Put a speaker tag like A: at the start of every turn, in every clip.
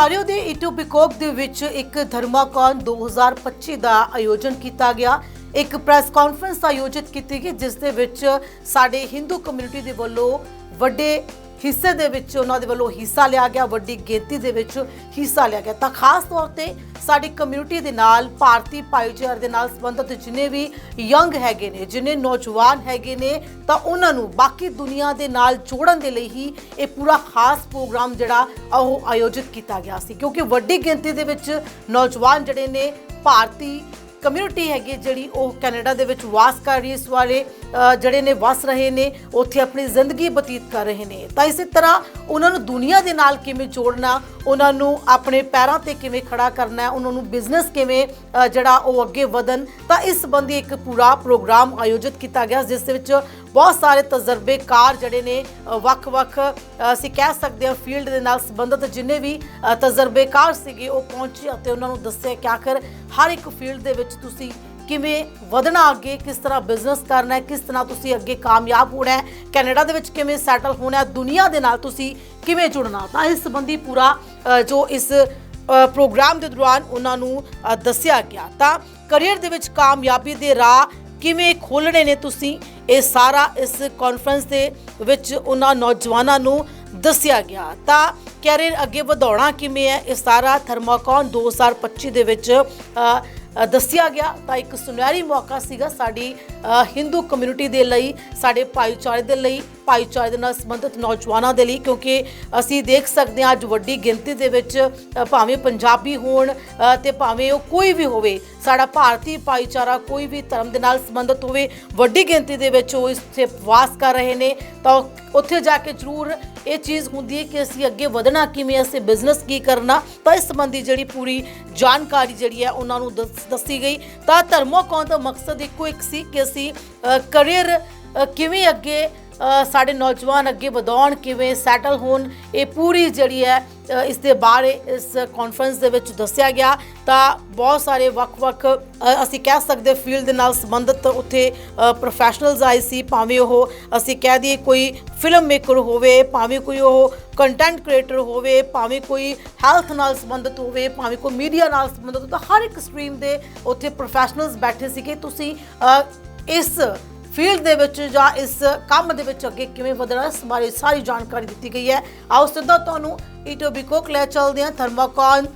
A: Ontario ਦੇ ਇਟੋਬਿकोक ਦੇ ਵਿੱਚ ਇੱਕ ਧਰਮਾਕੌਨ 2025 ਦਾ ਆਯੋਜਨ ਕੀਤਾ ਗਿਆ। ਇੱਕ ਪ੍ਰੈਸ ਕਾਨਫਰੰਸ ਆਯੋਜਿਤ ਕੀਤੀ ਗਈ ਜਿਸ ਦੇ ਵਿੱਚ ਸਾਡੇ ਹਿੰਦੂ ਕਮਿਊਨਿਟੀ ਦੇ ਵੱਲੋਂ ਵੱਡੇ ਹਿੱਸੇ ਦੇ ਵਿੱਚ ਉਹਨਾਂ ਦੇ ਵੱਲੋਂ ਹਿੱਸਾ ਲਿਆ ਗਿਆ, ਵੱਡੀ ਗਿਣਤੀ ਦੇ ਵਿੱਚ ਹਿੱਸਾ ਲਿਆ ਗਿਆ। ਤਾਂ ਖਾਸ ਤੌਰ ਤੇ ਸਾਡੀ ਕਮਿਊਨਿਟੀ ਦੇ ਨਾਲ ਭਾਰਤੀ ਭਾਈਚਾਰੇ ਦੇ ਨਾਲ ਸੰਬੰਧਿਤ ਜਿੰਨੇ ਵੀ ਯੰਗ ਹੈਗੇ ਨੇ, ਜਿੰਨੇ ਨੌਜਵਾਨ ਹੈਗੇ ਨੇ, ਤਾਂ ਉਹਨਾਂ ਨੂੰ ਬਾਕੀ ਦੁਨੀਆ ਦੇ ਨਾਲ ਜੋੜਨ ਦੇ ਲਈ ਹੀ ਇਹ ਪੂਰਾ ਖਾਸ ਪ੍ਰੋਗਰਾਮ ਜਿਹੜਾ ਉਹ ਆਯੋਜਿਤ ਕੀਤਾ ਗਿਆ ਸੀ। ਕਿਉਂਕਿ ਵੱਡੀ ਗਿਣਤੀ ਦੇ ਵਿੱਚ ਨੌਜਵਾਨ ਜਿਹੜੇ ਨੇ ਭਾਰਤੀ ਕਮਿਊਨਿਟੀ ਹੈਗੀ ਜਿਹੜੀ ਉਹ ਕੈਨੇਡਾ ਦੇ ਵਿੱਚ ਵਾਸ ਕਰ ਰਹੀ, ਇਸ ਵਾਲੇ ਜਿਹੜੇ ਨੇ ਵਸ ਰਹੇ ਨੇ, ਉੱਥੇ ਆਪਣੀ ਜ਼ਿੰਦਗੀ ਬਤੀਤ ਕਰ ਰਹੇ ਨੇ। ਤਾਂ ਇਸੇ ਤਰ੍ਹਾਂ ਉਹਨਾਂ ਨੂੰ ਦੁਨੀਆ ਦੇ ਨਾਲ ਕਿਵੇਂ ਜੋੜਨਾ, ਉਹਨਾਂ ਨੂੰ ਆਪਣੇ ਪੈਰਾਂ ਤੇ ਕਿਵੇਂ ਖੜਾ ਕਰਨਾ, ਉਹਨਾਂ ਨੂੰ ਬਿਜ਼ਨਸ ਕਿਵੇਂ ਜਿਹੜਾ ਉਹ ਅੱਗੇ ਵਧਣ, ਤਾਂ ਇਸ ਸੰਬੰਧੀ ਇੱਕ ਪੂਰਾ ਪ੍ਰੋਗਰਾਮ ਆਯੋਜਿਤ ਕੀਤਾ ਗਿਆ ਜਿਸ ਦੇ ਵਿੱਚ ਬਹੁਤ ਸਾਰੇ ਤਜਰਬੇਕਾਰ ਜਿਹੜੇ ਨੇ ਵੱਖ-ਵੱਖ ਅਸੀਂ ਕਹਿ ਸਕਦੇ ਹਾਂ ਫੀਲਡ ਦੇ ਨਾਲ ਸੰਬੰਧਿਤ ਜਿੰਨੇ ਵੀ ਤਜਰਬੇਕਾਰ ਸੀਗੇ ਉਹ ਪਹੁੰਚੇ ਅਤੇ ਉਹਨਾਂ ਨੂੰ ਦੱਸਿਆ ਕਿ ਆਖਰ ਹਰ ਇੱਕ ਫੀਲਡ ਦੇ ਵਿੱਚ ਤੁਸੀਂ ਕਿਵੇਂ ਵਧਣਾ, ਅੱਗੇ ਕਿਸ ਤਰ੍ਹਾਂ ਬਿਜ਼ਨਸ ਕਰਨਾ ਹੈ, ਕਿਸ ਤਰ੍ਹਾਂ ਤੁਸੀਂ ਅੱਗੇ ਕਾਮਯਾਬ ਹੋਣਾ ਹੈ, ਕੈਨੇਡਾ ਦੇ ਵਿੱਚ ਕਿਵੇਂ ਸੈਟਲ ਹੋਣਾ ਹੈ, ਦੁਨੀਆ ਦੇ ਨਾਲ ਤੁਸੀਂ ਕਿਵੇਂ ਜੁੜਨਾ। ਤਾਂ ਇਸ ਸੰਬੰਧੀ ਪੂਰਾ ਜੋ ਇਸ ਪ੍ਰੋਗਰਾਮ ਦੇ ਦੌਰਾਨ ਉਹਨਾਂ ਨੂੰ ਦੱਸਿਆ ਗਿਆ। ਤਾਂ ਕਰੀਅਰ ਦੇ ਵਿੱਚ ਕਾਮਯਾਬੀ ਦੇ ਰਾਹ ਕਿਵੇਂ ਖੋਲ੍ਹਣੇ ਨੇ ਤੁਸੀਂ, ਇਹ ਸਾਰਾ ਇਸ ਕਾਨਫਰੰਸ ਦੇ ਵਿੱਚ ਉਹਨਾਂ ਨੌਜਵਾਨਾਂ ਨੂੰ ਦੱਸਿਆ ਗਿਆ। ਤਾਂ ਕੈਰੀਅਰ ਅੱਗੇ ਵਧਾਉਣਾ ਕਿਵੇਂ ਹੈ, ਇਹ ਸਾਰਾ ਧਰਮਾਕੌਨ 2025 ਦੇ ਵਿੱਚ ਦੱਸਿਆ ਗਿਆ। ਤਾਂ ਇੱਕ ਸੁਨਹਿਰੀ ਮੌਕਾ ਸੀਗਾ ਸਾਡੀ ਹਿੰਦੂ ਕਮਿਊਨਿਟੀ ਦੇ ਲਈ, ਸਾਡੇ ਭਾਈਚਾਰੇ ਦੇ ਲਈ, ਭਾਈਚਾਰੇ ਦੇ ਨਾਲ ਸੰਬੰਧਿਤ ਨੌਜਵਾਨਾਂ ਦੇ ਲਈ, ਕਿਉਂਕਿ ਅਸੀਂ ਦੇਖ ਸਕਦੇ ਹਾਂ ਅੱਜ ਵੱਡੀ ਗਿਣਤੀ ਦੇ ਵਿੱਚ ਭਾਵੇਂ ਪੰਜਾਬੀ ਹੋਣ ਤੇ ਭਾਵੇਂ ਉਹ ਕੋਈ ਵੀ ਹੋਵੇ, ਸਾਡਾ ਭਾਰਤੀ ਭਾਈਚਾਰਾ ਕੋਈ ਵੀ ਧਰਮ ਦੇ ਨਾਲ ਸੰਬੰਧਿਤ ਹੋਵੇ, ਵੱਡੀ ਗਿਣਤੀ ਦੇ ਵਿੱਚ ਉਹ ਇੱਥੇ ਵਾਸ ਕਰ ਰਹੇ ਨੇ। ਤਾਂ ਉੱਥੇ ਜਾ ਕੇ ਜ਼ਰੂਰ ਇਹ ਚੀਜ਼ ਹੁੰਦੀ ਹੈ ਕਿ ਅਸੀਂ ਅੱਗੇ ਵਧਣਾ ਕਿਵੇਂ, ਅਸੀਂ ਬਿਜ਼ਨਸ ਕੀ ਕਰਨਾ। ਤਾਂ ਇਸ ਸੰਬੰਧੀ ਜਿਹੜੀ ਪੂਰੀ ਜਾਣਕਾਰੀ ਜਿਹੜੀ ਹੈ ਉਹਨਾਂ ਨੂੰ ਦੱਸੀ ਗਈ। ਤਾਂ ਧਰਮਾਕੌਨ ਦਾ ਮਕਸਦ ਇੱਕੋ ਇੱਕ ਸੀ ਕਿ ਅਸੀਂ ਕਰੀਅਰ ਕਿਵੇਂ ਅੱਗੇ ਸਾਡੇ ਨੌਜਵਾਨ ਅੱਗੇ ਵਧਾਉਣ, ਕਿਵੇਂ ਸੈਟਲ ਹੋਣ, ਇਹ ਪੂਰੀ ਜਿਹੜੀ ਹੈ ਇਸ ਦੇ ਬਾਰੇ ਇਸ ਕਾਨਫਰੰਸ ਦੇ ਵਿੱਚ ਦੱਸਿਆ ਗਿਆ। ਤਾਂ ਬਹੁਤ ਸਾਰੇ ਵੱਖ-ਵੱਖ ਅਸੀਂ ਕਹਿ ਸਕਦੇ ਫੀਲਡ ਦੇ ਨਾਲ ਸੰਬੰਧਿਤ ਉੱਥੇ ਪ੍ਰੋਫੈਸ਼ਨਲਸ ਆਏ ਸੀ, ਭਾਵੇਂ ਉਹ ਅਸੀਂ ਕਹਿ ਦਈਏ ਕੋਈ ਫਿਲਮ ਮੇਕਰ ਹੋਵੇ, ਭਾਵੇਂ ਕੋਈ ਉਹ ਕੰਟੈਂਟ ਕ੍ਰੀਏਟਰ ਹੋਵੇ, ਭਾਵੇਂ ਕੋਈ ਹੈਲਥ ਨਾਲ ਸੰਬੰਧਿਤ ਹੋਵੇ, ਭਾਵੇਂ ਕੋਈ ਮੀਡੀਆ ਨਾਲ ਸੰਬੰਧਿਤ, ਤਾਂ ਹਰ ਇੱਕ ਸਟਰੀਮ ਦੇ ਉੱਥੇ ਪ੍ਰੋਫੈਸ਼ਨਲਸ ਬੈਠੇ ਸੀਗੇ। ਤੁਸੀਂ ਇਸ ਫੀਲਡ ਦੇ ਵਿੱਚ ਜਾਂ ਇਸ ਕੰਮ ਦੇ ਵਿੱਚ ਅੱਗੇ ਕਿਵੇਂ ਵਧਣਾ, ਇਸ ਬਾਰੇ ਸਾਰੀ ਜਾਣਕਾਰੀ ਦਿੱਤੀ ਗਈ ਹੈ। ਆਓ ਸਿੱਧਾ ਤੁਹਾਨੂੰ ਈਟੋਬਿकोक ਲੈ ਚੱਲਦੇ ਹਾਂ ਧਰਮਾਕੌਨ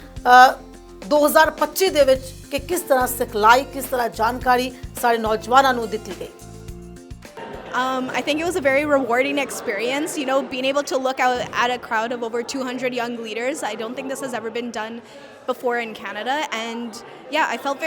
A: 2025 ਦੇ ਵਿੱਚ ਕਿ ਕਿਸ ਤਰ੍ਹਾਂ ਸਿਖਲਾਈ, ਕਿਸ ਤਰ੍ਹਾਂ ਜਾਣਕਾਰੀ ਸਾਡੇ ਨੌਜਵਾਨਾਂ ਨੂੰ ਦਿੱਤੀ ਗਈ।
B: I think it was a very rewarding experience, you know, being able to look out at a crowd of over 200 young leaders. I don't think this has ever been done before in Canada, and yeah, I felt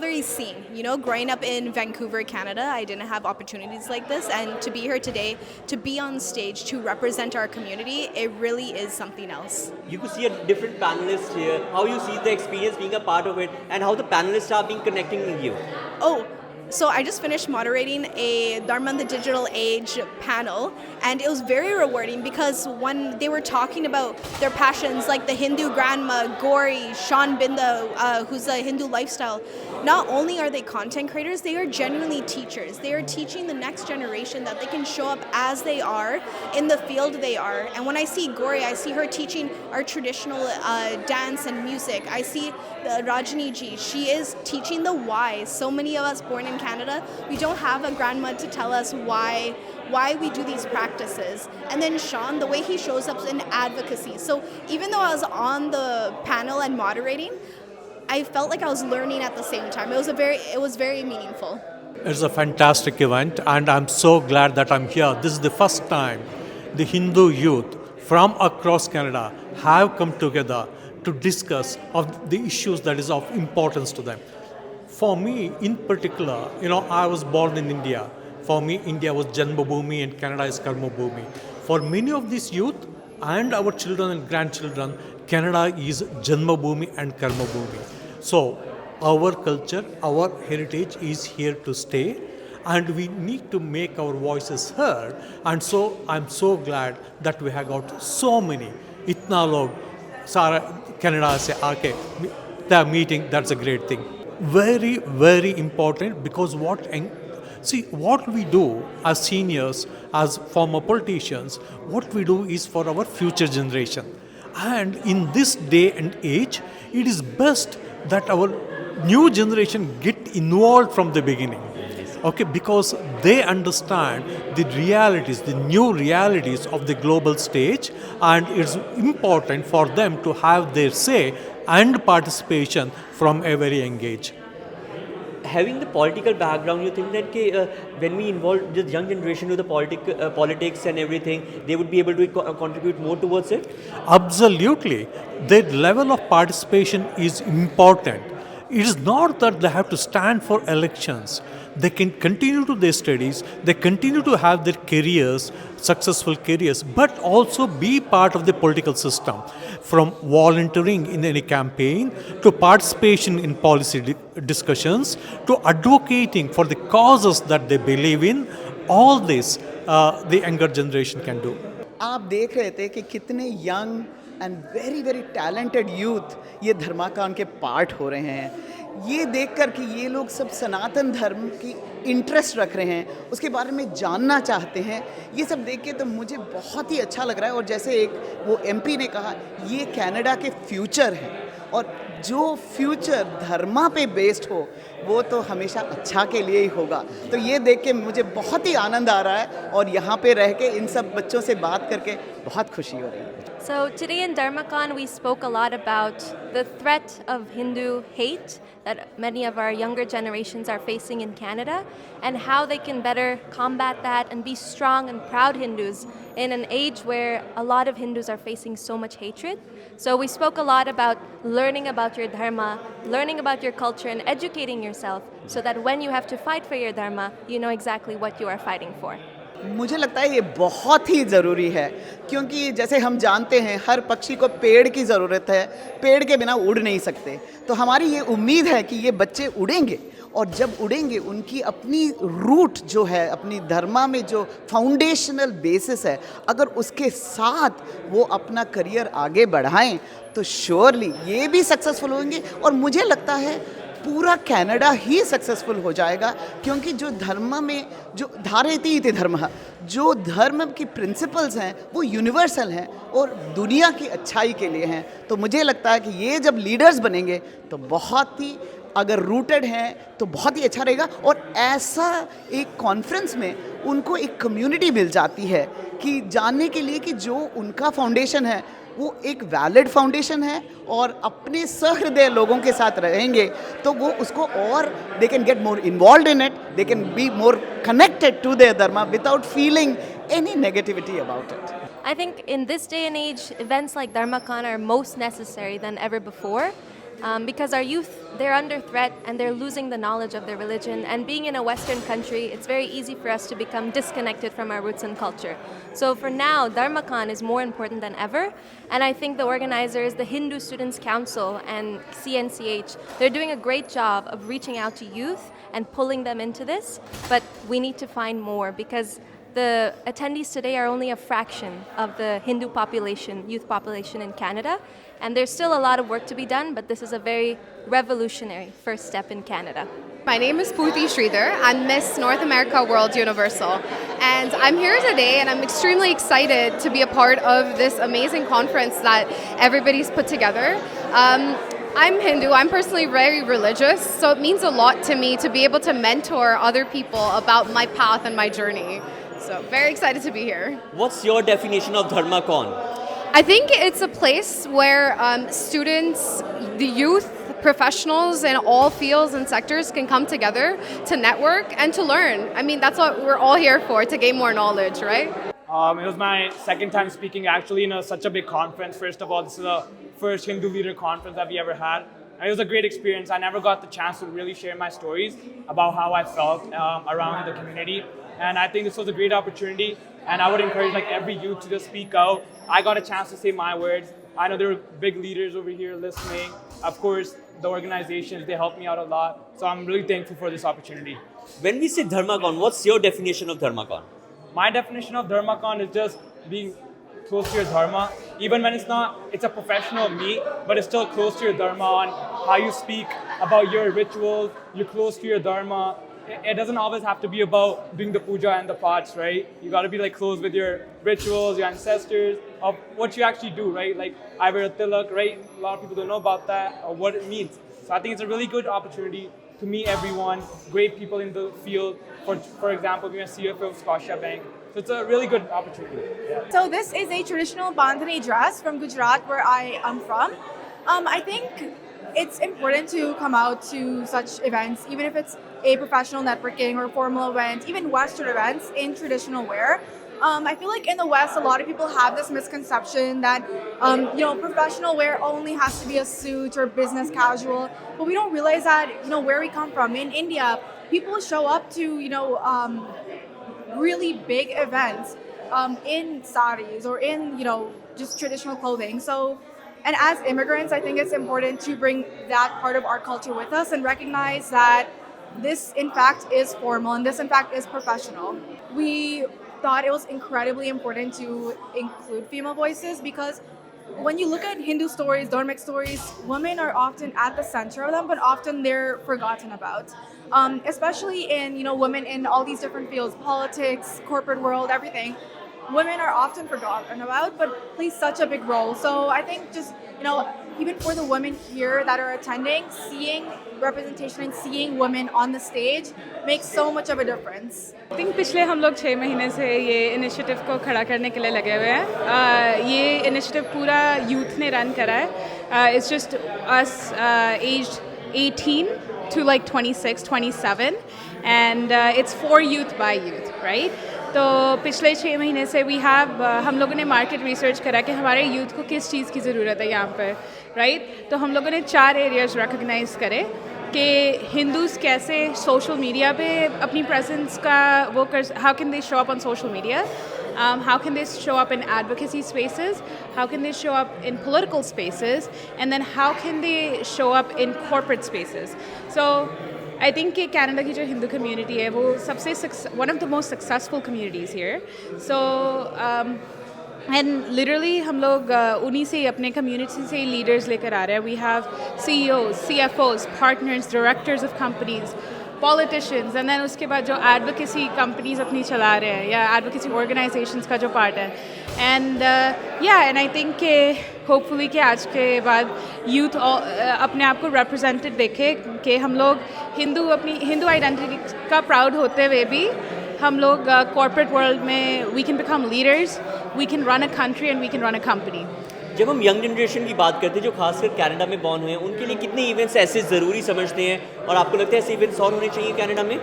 B: very seen. You know, growing up in Vancouver, Canada, I didn't have opportunities like this, and to be here today, to be on stage, to represent our community, it really is something else.
C: You could see a different panelists here, how you see the experience being a part of it, and how the panelists are being connecting with you.
B: Oh, so I just finished moderating a Dharmacon the Digital Age panel, and it was very rewarding because when they were talking about their passions, like the Hindu grandma, Gauri, Sean Binda, who's a Hindu lifestyle, not only are they content creators, they are genuinely teachers. They are teaching the next generation that they can show up as they are in the field they are. And when I see Gauri, I see her teaching our traditional dance and music. I see Rajani ji, she is teaching the why. So many of us born in Canada, we don't have a grandma to tell us why we do these practices. And then Sean, the way he shows up in advocacy. So even though I was on the panel and moderating, I felt like I was learning at the same time. It was very meaningful.
D: It's a fantastic event, and I'm so glad that I'm here. This is the first time the Hindu youth from across Canada have come together to discuss of the issues that is of importance to them. For me in particular, you know, I was born in India. For me, India was Janmabhoomi and Canada is Karmabhoomi. For many of these youth and our children and grandchildren, Canada is Janmabhoomi and Karmabhoomi. So our culture, our heritage is here to stay, and we need to make our voices heard. And so I'm so glad that we have got so many itna log sara Canada se aake the meeting. That's a great thing. Very, very important, because what we do as seniors, as former politicians, what we do is for our future generation. And in this day and age, it is best that our new generation get involved from the beginning. Okay, because they understand the realities, the new realities of the global stage, and it's important for them to have their say and participation from a very young age.
C: Having the political background, you think that when we involve the young generation with the politics and everything, they would be able to contribute more towards it?
D: Absolutely. Their level of participation is important. It is not that they have to stand for elections. They can continue to their studies, they continue to have their careers, successful careers, but also be part of the political system. From volunteering in any campaign, to participation in policy discussions, to advocating for the causes that they believe in, all this the younger generation can do.
E: आप देख रहे थे कि कितने young and very very talented youth ये धर्माकॉन के part हो रहे हैं। ये देखकर कि ये लोग सब सनातन धर्म की इंटरेस्ट रख रहे हैं, उसके बारे में जानना चाहते हैं, ये सब देख के तो मुझे बहुत ही अच्छा लग रहा है। और जैसे एक वो एमपी ने कहा, ये कनाडा के फ्यूचर हैं, और जो फ्यूचर धर्मा पे बेस्ड हो वो तो हमेशा अच्छा के लिए ही होगा। तो ये देख के मुझे बहुत ही आनंद आ रहा है, और यहाँ पे रह के इन सब बच्चों से बात करके बहुत खुशी हो रही है।
F: So today in Dharmacon we spoke a lot about the threat of Hindu hate that many of our younger generations are facing in Canada, and how they can better combat that and be strong and proud Hindus in an age where a lot of Hindus are facing so much hatred. So we spoke a lot about learning about your dharma, learning about your culture, and educating yourself so that when you have to fight for your dharma, you know exactly what you are fighting for.
E: मुझे लगता है ये बहुत ही ज़रूरी है, क्योंकि जैसे हम जानते हैं हर पक्षी को पेड़ की ज़रूरत है, पेड़ के बिना उड़ नहीं सकते। तो हमारी ये उम्मीद है कि ये बच्चे उड़ेंगे, और जब उड़ेंगे उनकी अपनी रूट जो है, अपनी धर्मा में जो फाउंडेशनल बेसिस है, अगर उसके साथ वो अपना करियर आगे बढ़ाएं तो श्योरली ये भी सक्सेसफुल होंगे। और मुझे लगता है पूरा कनाडा ही सक्सेसफुल हो जाएगा, क्योंकि जो धर्म में जो धारयति इति धर्मः, जो धर्म की प्रिंसिपल्स हैं वो यूनिवर्सल हैं और दुनिया की अच्छाई के लिए हैं। तो मुझे लगता है कि ये जब लीडर्स बनेंगे तो बहुत ही, अगर रूटेड हैं तो बहुत ही अच्छा रहेगा। और ऐसा एक कॉन्फ्रेंस में उनको एक कम्युनिटी मिल जाती है कि जानने के लिए कि जो उनका फाउंडेशन है वो एक वैलिड फाउंडेशन है, और अपने सहृदय लोगों के साथ रहेंगे तो वो उसको और they can get more involve in it, they can be more connected to their dharma without feeling any negativity about it.
F: I think in this day and age, events like Dharmacon are most necessary than ever before. Because our youth, they're under threat and they're losing the knowledge of their religion. And being in a Western country, it's very easy for us to become disconnected from our roots and culture. So for now, Dharmacon is more important than ever. And I think the organizers, the Hindu Students Council and CNCH, they're doing a great job of reaching out to youth and pulling them into this. But we need to find more, because the attendees today are only a fraction of the Hindu population, youth population in Canada. And there's still a lot of work to be done, but this is a very revolutionary first step in Canada.
G: My name is Purti Sridhar. I'm Miss North America World Universal. And I'm here today and I'm extremely excited to be a part of this amazing conference that everybody's put together. I'm Hindu. I'm personally very religious, so it means a lot to me to be able to mentor other people about my path and my journey. So very excited to be here.
C: What's your definition of Dharmacon?
G: I think it's a place where students, the youth, professionals in all fields and sectors can come together to network and to learn. I mean, that's what we're all here for, to gain more knowledge, right?
H: It was my second time speaking actually in such a big conference. First of all, this is the first Hindu leader conference that we ever had. And it was a great experience. I never got the chance to really share my stories about how I felt around the community. And I think this was a great opportunity. And I would encourage like every youth to just speak out. I got a chance to say my words. I know there were big leaders over here listening. Of course, the organizations, they helped me out a lot. So I'm really thankful for this opportunity.
C: When we say Dharmacon, what's your definition of Dharmacon?
H: My definition of Dharmacon is just being close to your dharma. Even when it's a professional meet, but it's still close to your dharma on how you speak about your rituals. You're close to your dharma. it doesn't always have to be about doing the puja and the pats, right? You got to be like close with your rituals, your ancestors, of what you actually do, right? Like I wear a tilak, right? A lot of people don't know about that or what it means. So I think it's a really good opportunity to meet everyone, great people in the field. For example, being a CFO of Scotia Bank. So it's a really good opportunity. Yeah.
I: So this is a traditional bandhani dress from Gujarat, where I am from. I think it's important to come out to such events, even if it's a professional networking or formal event, even Western events in traditional wear. I feel like in the West, a lot of people have this misconception that, professional wear only has to be a suit or business casual, but we don't realize that, where we come from. In India, people show up to, really big events in saris or in, just traditional clothing. So, and as immigrants, I think it's important to bring that part of our culture with us and recognize that this, in fact, is formal and this, in fact, is professional. We thought it was incredibly important to include female voices because when you look at Hindu stories, Dharmic stories, women are often at the center of them, but often they're forgotten about. Especially in, women in all these different fields, politics, corporate world, everything. Women are often forgotten about, but play such a big role. So I think just, even for the women here that are attending, seeing representation and seeing women on the stage makes so much of a difference.
J: I think पिछले हम लोग 6 महीने से ये initiative को खड़ा करने के लिए लगे हुए हैं. ये इनिशिएटिव पूरा यूथ ने रन करा है. It's just us aged 18 to like 26, 27, and it's for youth by youth, right? तो पिछले 6 महीने से हम लोगों ने मार्केट रिसर्च करा कि हमारे यूथ को किस चीज़ की ज़रूरत है यहाँ पर, राइट? तो हम लोगों ने 4 एरियाज़ रिकॉग्नाइज करे कि हिंदूज़ कैसे सोशल मीडिया पे अपनी प्रेजेंस का वो कर, how can they show up on social media, how can they show up in advocacy spaces, how can they show up in political spaces, and then how can they show up in corporate spaces. So I think कि Canada की जो Hindu community है वो सबसे one of the most successful communities here. So and literally हम लोग उन्हीं से अपने community से leaders लेकर आ रहे हैं. We have CEOs, CFOs, partners, directors of companies, politicians, and then उसके बाद जो advocacy companies अपनी चला रहे हैं या advocacy organizations का जो part है. And and I think कि hopefully कि आज के बाद youth अपने आप को represented देखे कि हम लोग अपनी हिंदू identity का proud होते हुए भी हम लोग corporate world में we can become leaders, we can run a country and we can run a company.
C: जब हम यंग जनरेशन की बात करते हैं जो खासकर कनाडा में बॉर्न हुए हैं, उनके लिए कितने इवेंट्स ऐसे ज़रूरी समझते हैं और आपको लगता है ऐसे इवेंट्स और होने चाहिए कनाडा में?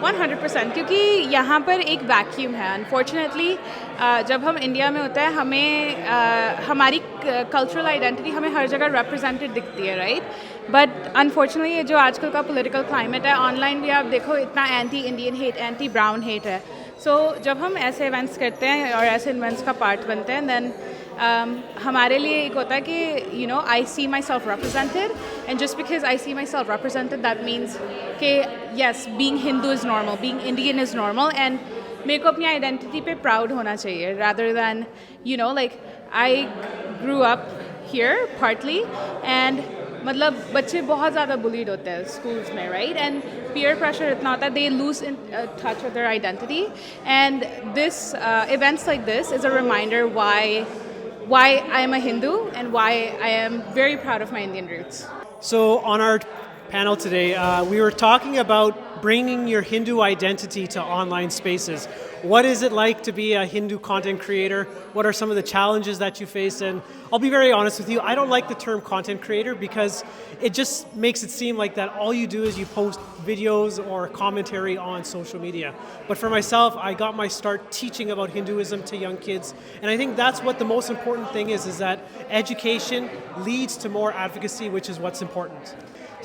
J: 100%, क्योंकि यहाँ पर एक वैक्यूम है. अनफॉर्चुनेटली जब हम इंडिया में होता है हमें हमारी कल्चरल आइडेंटिटी हमें हर जगह रिप्रेजेंटेड दिखती है, राइट? बट अनफॉर्चुनेटली ये जो आजकल का पॉलिटिकल क्लाइमेट है, ऑनलाइन भी आप देखो इतना anti Indian hate, anti brown hate है. सो जब हम ऐसे इवेंट्स करते हैं और ऐसे इवेंट्स का पार्ट बनते हैं, देन हमारे लिए एक होता है कि I see myself represented, and just because I see myself represented that means कि yes, being Hindu is normal, being Indian is normal, and मेरे को अपनी आइडेंटिटी पे प्राउड होना चाहिए rather than like I grew up here partly, and मतलब बच्चे बहुत ज़्यादा बुलीड होते हैं स्कूल्स में, राइट? एंड पीयर प्रेशर इतना होता है, they lose in touch with their identity, and this events like this is a reminder why I am a Hindu and why I am very proud of my Indian roots.
K: So on our panel today, we were talking about bringing your Hindu identity to online spaces. What is it like to be a Hindu content creator? What are some of the challenges that you face? And I'll be very honest with you, I don't like the term content creator because it just makes it seem like that all you do is you post videos or commentary on social media. But for myself, I got my start teaching about Hinduism to young kids. And I think that's what the most important thing is that education leads to more advocacy, which is what's important.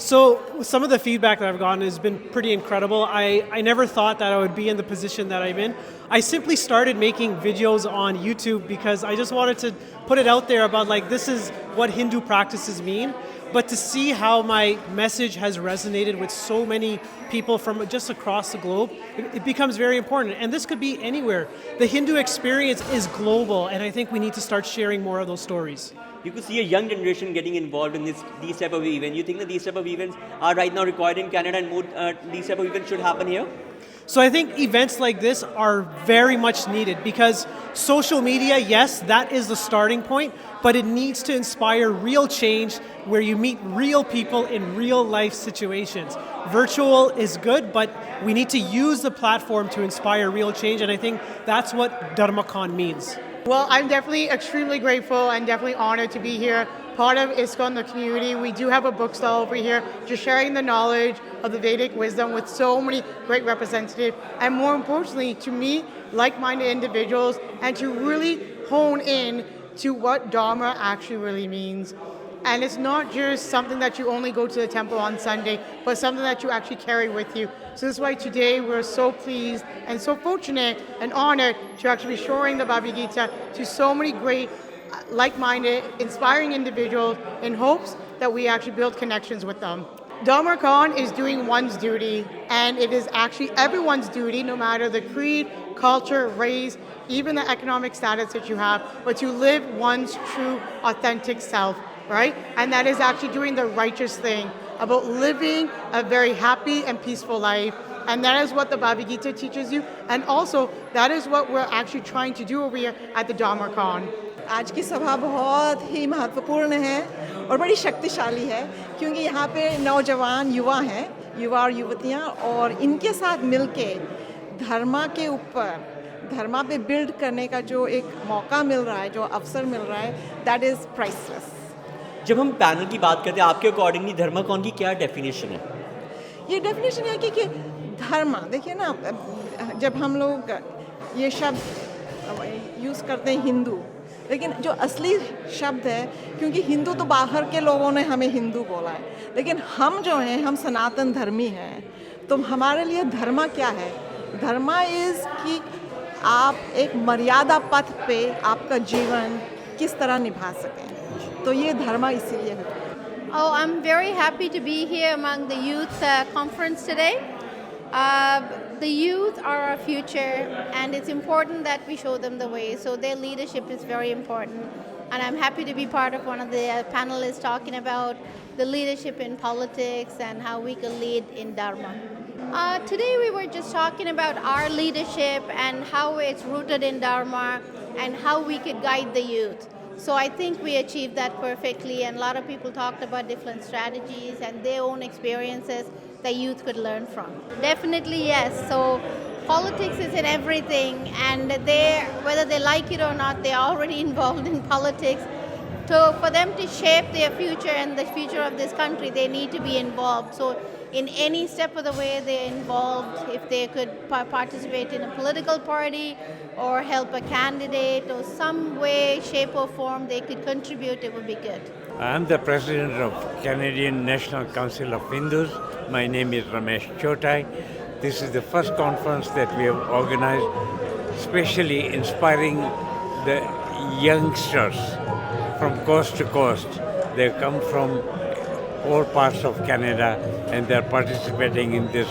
K: So some of the feedback that I've gotten has been pretty incredible. I never thought that I would be in the position that I'm in. I simply started making videos on YouTube because I just wanted to put it out there about like this is what Hindu practices mean. But to see how my message has resonated with so many people from just across the globe, it becomes very important. And this could be anywhere. The Hindu experience is global, and I think we need to start sharing more of those stories.
C: you could see a young generation getting involved in these type of events. You think that these type of events are right now required in Canada and more these type of events should happen here?
K: So I think events like this are very much needed because social media, yes, that is the starting point, but it needs to inspire real change where you meet real people in real life situations. Virtual is good, but we need to use the platform to inspire real change, and I think that's what Dharmacon means.
L: Well, I'm definitely extremely grateful and definitely honored to be here, part of ISKCON, the community. We do have a book stall over here, just sharing the knowledge of the Vedic wisdom with so many great representatives, and more importantly, to me, like-minded individuals, and to really hone in to what Dharma actually really means. And it's not just something that you only go to the temple on Sunday, but something that you actually carry with you. So this is why today we're so pleased and so fortunate and honored to actually be showing the Bhagavad Gita to so many great, like-minded, inspiring individuals in hopes that we actually build connections with them. Dharmacon is doing one's duty, and it is actually everyone's duty, no matter the creed, culture, race, even the economic status that you have, but to live one's true, authentic self. Right? And that is actually doing the righteous thing, about living a very happy and peaceful life. And that is what the Bhagavad Gita teaches you. And also, that is what we're actually trying to do over here at the Dharmacon.
M: आज की सभा बहुत ही महत्वपूर्ण है और बड़ी शक्तिशाली है क्योंकि यहाँ पे नौजवान युवा हैं, युवा और युवतियाँ, और इनके साथ मिलके धर्मा के ऊपर, धर्मा पे बिल्ड करने का जो एक मौका मिल रहा है, जो अवसर मिल रहा है, दैट इज़ प्राइसलेस.
C: जब हम पैनल की बात करते हैं, आपके अकॉर्डिंगली धर्माकॉन की क्या डेफिनेशन है?
M: ये डेफिनेशन है कि धर्म, देखिए ना, जब हम लोग ये शब्द यूज़ करते हैं हिंदू, लेकिन जो असली शब्द है, क्योंकि हिंदू तो बाहर के लोगों ने हमें हिंदू बोला है, लेकिन हम जो हैं, हम सनातन धर्मी हैं, तो हमारे लिए धर्मा क्या है? धर्मा इज़ कि आप एक मर्यादा पथ पे आपका जीवन किस तरह निभा सकें, तो ये धर्मा इसीलिए है.
N: Oh, I'm very happy to be here among the youth conference today. The youth are our future, and it's important that we show them the way. So their leadership is very important, and I'm happy to be part of one of the panelists talking about the leadership in politics and how we can lead in Dharma. Today we were just talking about our leadership and how it's rooted in Dharma and how we could guide the youth. So I think we achieved that perfectly, and a lot of people talked about different strategies and their own experiences that youth could learn from. Definitely yes. So politics is in everything, and whether they like it or not, they're already involved in politics. So for them to shape their future and the future of this country, they need to be involved. So in any step of the way they're involved, if they could participate in a political party or help a candidate or some way, shape or form they could contribute, it would be good.
O: I'm the president of Canadian National Council of Hindus. My name is Ramesh Chotai. This is the first conference that we have organized, especially inspiring the youngsters from coast to coast. They come from all parts of Canada, and they're participating in this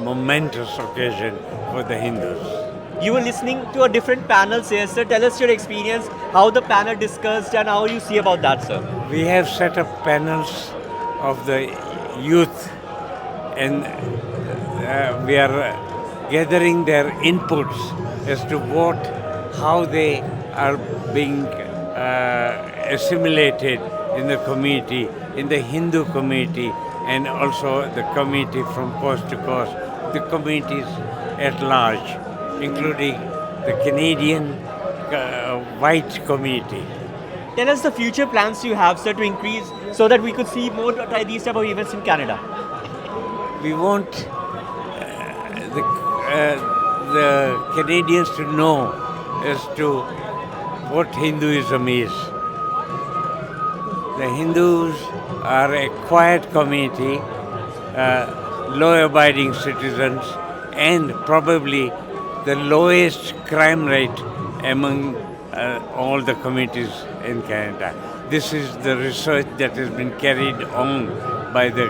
O: momentous occasion for the Hindus.
C: You were listening to a different panel, sir. Tell us your experience, how the panel discussed and how you see about that, sir.
O: We have set up panels of the youth, and we are gathering their inputs as to how they are being assimilated in the community, in the Hindu community, and also the community from coast to coast, the communities at large, including the Canadian white community.
C: Tell us the future plans you have, sir, to increase so that we could see more these type of events in Canada.
O: We want the Canadians to know as to what Hinduism is. The Hindus are a quiet community, law-abiding citizens, and probably the lowest crime rate among all the communities in Canada. This is the research that has been carried on by the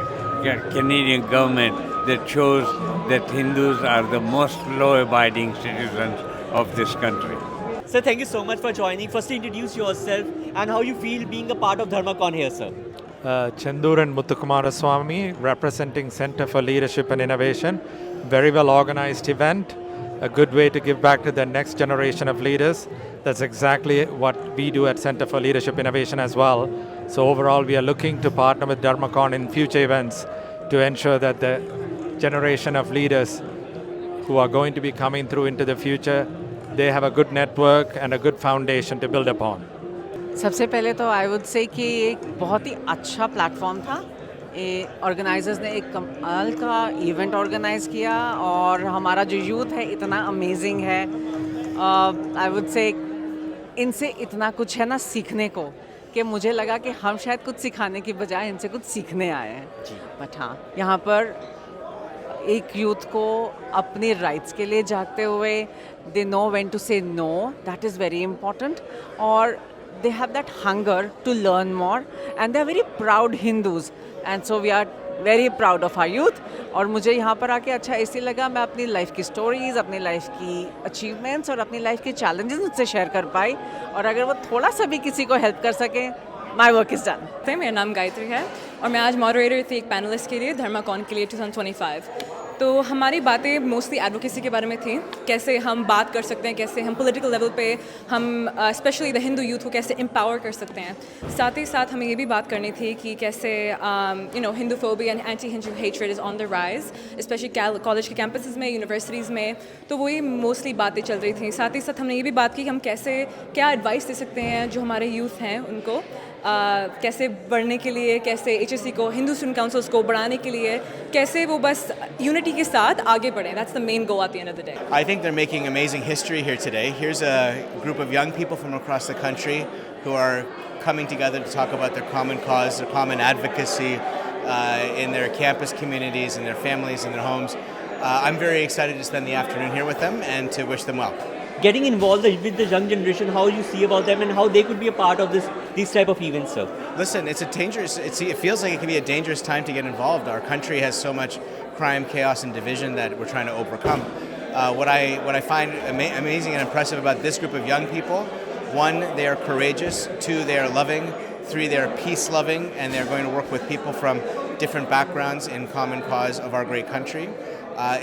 O: Canadian government that shows that Hindus are the most law-abiding citizens of this country.
C: Sir, thank you so much for joining. Firstly, introduce yourself and how you feel being a part of Dharmacon here, sir.
P: Chandur and Muthukumaraswamy, representing Center for Leadership and Innovation. Very well organized event, a good way to give back to the next generation of leaders. That's exactly what we do at Center for Leadership Innovation as well. So overall, we are looking to partner with Dharmacon in future events to ensure that the generation of leaders who are going to be coming through into the future, they have a good network and a good foundation to build upon.
Q: सबसे पहले तो I would say कि एक बहुत ही अच्छा platform था। Organisers ने एक कमाल का इवेंट ऑर्गेनाइज किया और हमारा जो यूथ है इतना अमेजिंग है। आई वुड से इनसे इतना कुछ है ना सीखने को कि मुझे लगा कि हम शायद कुछ सिखाने की बजाय इनसे कुछ सीखने आए हैं। बट हाँ, यहाँ पर एक यूथ को अपने राइट्स के लिए जागते हुए they know when to say no, that is very important. और they have that hunger to learn more and they are very proud Hindus and so we are very proud of our youth। और मुझे यहाँ पर आके अच्छा इसलिए लगा, मैं अपनी लाइफ की स्टोरीज, अपनी लाइफ की अचीवमेंट्स और अपनी लाइफ के चैलेंजेस उनसे शेयर कर पाई और अगर वो थोड़ा सा भी किसी को हेल्प कर सके, माई वर्क इज़ डन।
R: मेरा नाम गायत्री है और मैं आज मॉडरेटर थी एक पैनलिस्ट के लिए धर्माकॉन के लिए 2025। तो हमारी बातें मोस्टली एडवोकेसी के बारे में थी, कैसे हम बात कर सकते हैं, कैसे हम पॉलिटिकल लेवल पे हम स्पेशली द हिंदू यूथ को कैसे एम्पावर कर सकते हैं। साथ ही साथ हमें ये भी बात करनी थी कि कैसे Hindu phobia and anti Hindu hatred is on the rise, specially college के कैंपसेस में, यूनिवर्सिटीज़ में। तो वही मोस्टली बातें चल रही थी। साथ ही साथ हमने ये भी बात की कि हम कैसे क्या एडवाइस दे सकते हैं जो हमारे यूथ हैं उनको कैसे बढ़ने के लिए, कैसे HSC को, हिंदू स्टूडेंट काउंसिल्स को बढ़ाने के लिए, कैसे वो बस यूनिटी के साथ आगे बढ़ें। That's the main goal at the end of the day.
S: I think they're making amazing history here today. Here's a group of young people from across the country who are coming together to talk about their common cause, their common advocacy in their campus communities, in their families, in their homes. I'm very excited to spend the afternoon here with them and to wish them well.
C: Getting involved with the young generation, how you see about them and how they could be a part of these type of events, sir?
S: Listen, it feels like it can be a dangerous time to get involved. Our country has so much crime, chaos, and division that we're trying to overcome. What I find amazing and impressive about this group of young people, one, they are courageous. Two, they are loving. Three, they are peace-loving, and they're going to work with people from different backgrounds in common cause of our great country.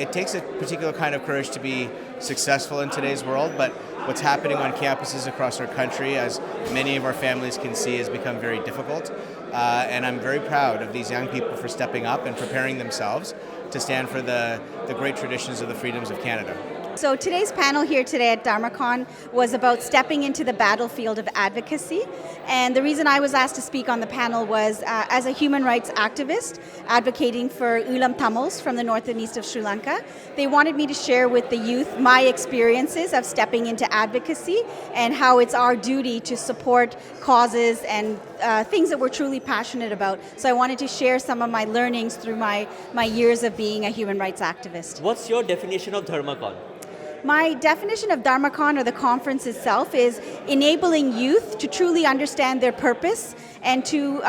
S: It takes a particular kind of courage to be successful in today's world, but what's happening on campuses across our country, as many of our families can see, has become very difficult. And I'm very proud of these young people for stepping up and preparing themselves to stand for the great traditions of the freedoms of Canada.
T: So today's panel here today at Dharmacon was about stepping into the battlefield of advocacy. And the reason I was asked to speak on the panel was as a human rights activist advocating for Ulam Tamils from the north and east of Sri Lanka. They wanted me to share with the youth my experiences of stepping into advocacy and how it's our duty to support causes and things that we're truly passionate about. So I wanted to share some of my learnings through my years of being a human rights activist.
C: What's your definition of Dharmacon?
T: My definition of Dharmacon, or the conference itself, is enabling youth to truly understand their purpose and to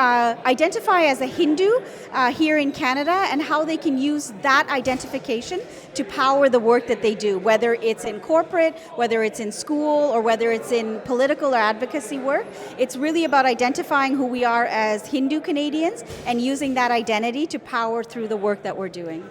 T: identify as a Hindu here in Canada and how they can use that identification to power the work that they do, whether it's in corporate, whether it's in school, or whether it's in political or advocacy work. It's really about identifying who we are as Hindu Canadians and using that identity to power through the work that we're doing.